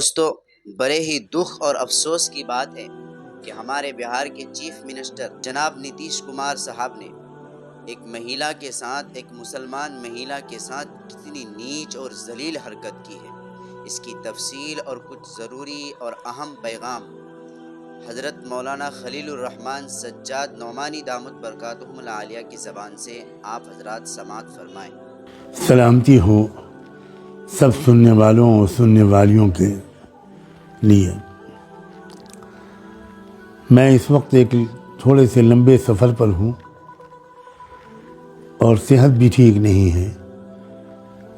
دوستو، بڑے ہی دکھ اور افسوس کی بات ہے کہ ہمارے بہار کے چیف منسٹر جناب نتیش کمار صاحب نے ایک مہیلا کے ساتھ، ایک مسلمان مہیلا کے ساتھ کتنی نیچ اور ذلیل حرکت کی ہے۔ اس کی تفصیل اور کچھ ضروری اور اہم پیغام حضرت مولانا خلیل الرحمن سجاد نعمانی دامت برکاتہم العالیہ کی زبان سے آپ حضرات سماعت فرمائیں۔ سلامتی ہو سب سننے والوں اور سننے والیوں کے لیے۔ میں اس وقت ایک تھوڑے سے لمبے سفر پر ہوں اور صحت بھی ٹھیک نہیں ہے،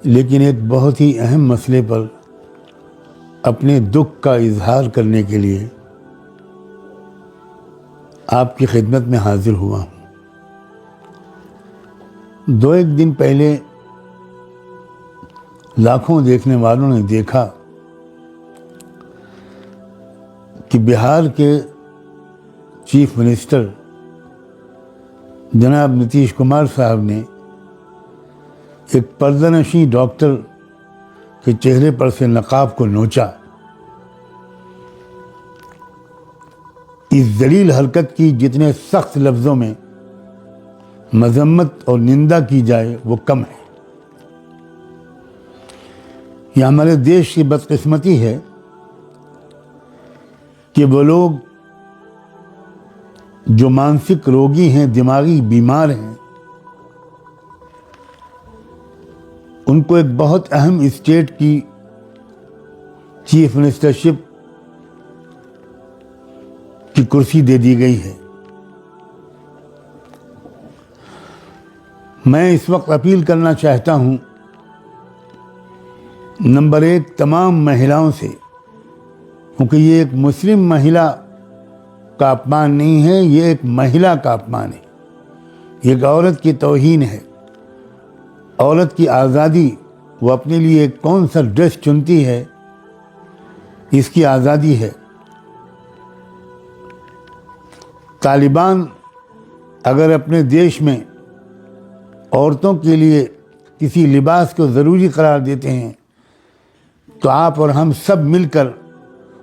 لیکن ایک بہت ہی اہم مسئلے پر اپنے دکھ کا اظہار کرنے کے لیے آپ کی خدمت میں حاضر ہوا ہوں۔ 2-1 دن پہلے لاکھوں دیکھنے والوں نے دیکھا کہ بہار کے چیف منسٹر جناب نتیش کمار صاحب نے ایک پردہ نشیں ڈاکٹر کے چہرے پر سے نقاب کو نوچا۔ اس ذلیل حرکت کی جتنے سخت لفظوں میں مذمت اور نندا کی جائے وہ کم ہے۔ یہ ہمارے دیش کی بدقسمتی ہے کہ وہ لوگ جو مانسک روگی ہیں، دماغی بیمار ہیں، ان کو ایک بہت اہم اسٹیٹ کی چیف منسٹرشپ کی کرسی دے دی گئی ہے۔ میں اس وقت اپیل کرنا چاہتا ہوں، نمبر 1 تمام مہیلاؤں سے، کیونکہ یہ ایک مسلم مہیلا کا اپمان نہیں ہے، یہ ایک مہیلا کا اپمان ہے، یہ ایک عورت کی توہین ہے۔ عورت کی آزادی، وہ اپنے لیے کون سا ڈریس چنتی ہے، اس کی آزادی ہے۔ طالبان اگر اپنے دیش میں عورتوں کے لیے کسی لباس کو ضروری قرار دیتے ہیں تو آپ اور ہم سب مل کر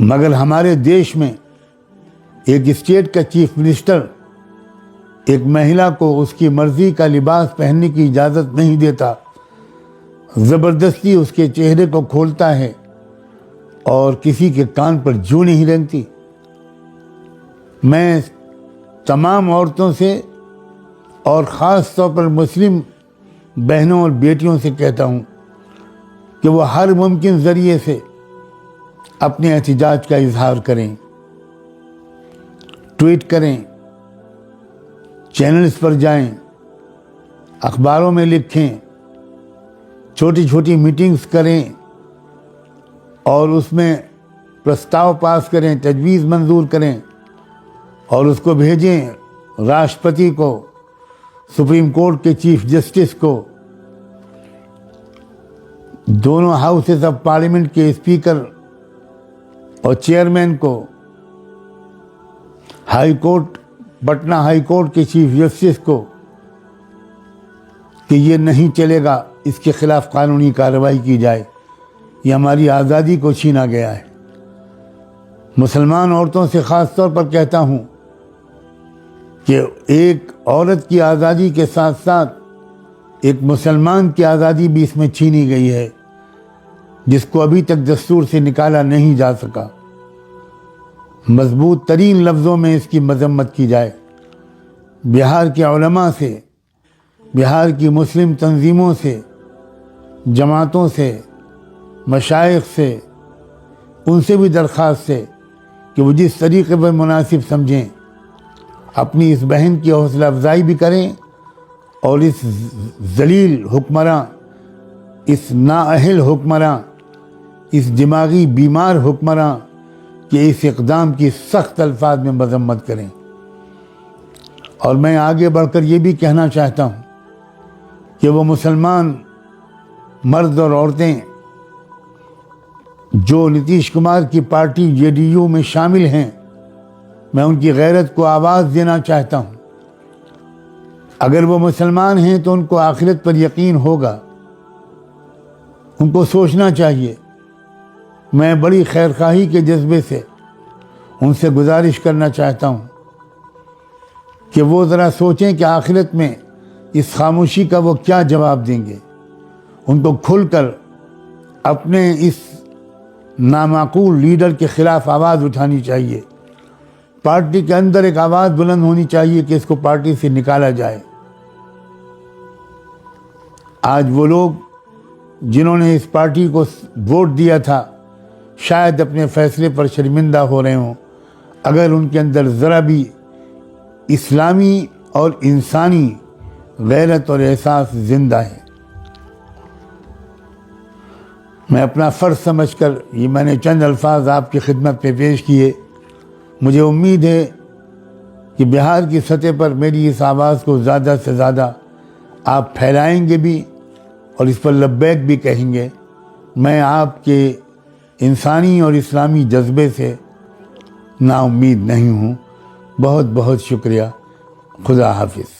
مگر ہمارے دیش میں ایک اسٹیٹ کا چیف منسٹر ایک مہیلا کو اس کی مرضی کا لباس پہننے کی اجازت نہیں دیتا، زبردستی اس کے چہرے کو کھولتا ہے اور کسی کے کان پر جوں نہیں رینگتی۔ میں تمام عورتوں سے اور خاص طور پر مسلم بہنوں اور بیٹیوں سے کہتا ہوں کہ وہ ہر ممکن ذریعے سے اپنے احتجاج کا اظہار کریں، ٹویٹ کریں، چینلز پر جائیں، اخباروں میں لکھیں، چھوٹی چھوٹی میٹنگز کریں اور اس میں پرستاؤ پاس کریں، تجویز منظور کریں اور اس کو بھیجیں راشٹرپتی کو، سپریم کورٹ کے چیف جسٹس کو، دونوں ہاؤسز آف پارلیمنٹ کے اسپیکر اور چیئرمین کو، high court, Patna high court کے چیف جسٹس کو، کہ یہ نہیں چلے گا، اس کے خلاف قانونی کارروائی کی جائے، یہ ہماری آزادی کو چھینا گیا ہے۔ مسلمان عورتوں سے خاص طور پر کہتا ہوں کہ ایک عورت کی آزادی کے ساتھ ساتھ ایک مسلمان کی آزادی بھی اس میں چھینی گئی ہے، جس کو ابھی تک دستور سے نکالا نہیں جا سکا۔ مضبوط ترین لفظوں میں اس کی مذمت کی جائے۔ بہار کے علماء سے، بہار کی مسلم تنظیموں سے، جماعتوں سے، مشائخ سے، ان سے بھی درخواست ہے کہ وہ جس طریقے پر مناسب سمجھیں اپنی اس بہن کی حوصلہ افزائی بھی کریں اور اس ذلیل حکمراں، اس نااہل حکمراں، اس دماغی بیمار حکمراں کے اس اقدام کی سخت الفاظ میں مذمت کریں۔ اور میں آگے بڑھ کر یہ بھی کہنا چاہتا ہوں کہ وہ مسلمان مرد اور عورتیں جو نتیش کمار کی پارٹی JDU میں شامل ہیں، میں ان کی غیرت کو آواز دینا چاہتا ہوں۔ اگر وہ مسلمان ہیں تو ان کو آخرت پر یقین ہوگا، ان کو سوچنا چاہیے. میں بڑی خیرخواہی کے جذبے سے ان سے گزارش کرنا چاہتا ہوں کہ وہ ذرا سوچیں کہ آخرت میں اس خاموشی کا وہ کیا جواب دیں گے. ان کو کھل کر اپنے اس نامعقول لیڈر کے خلاف آواز اٹھانی چاہیے. پارٹی کے اندر ایک آواز بلند ہونی چاہیے کہ اس کو پارٹی سے نکالا جائے. آج وہ لوگ جنہوں نے اس پارٹی کو ووٹ دیا تھا شاید اپنے فیصلے پر شرمندہ ہو رہے ہوں اگر ان کے اندر ذرا بھی اسلامی اور انسانی غیرت اور احساس زندہ ہے. میں اپنا فرض سمجھ کر یہ میں نے چند الفاظ آپ کی خدمت میں پیش کیے. مجھے امید ہے کہ بہار کی سطح پر میری اس آواز کو زیادہ سے زیادہ آپ پھیلائیں گے بھی اور اس پر لبیک بھی کہیں گے. میں آپ کے انسانی اور اسلامی جذبے سے نا امید نہیں ہوں. بہت بہت شکریہ. خدا حافظ.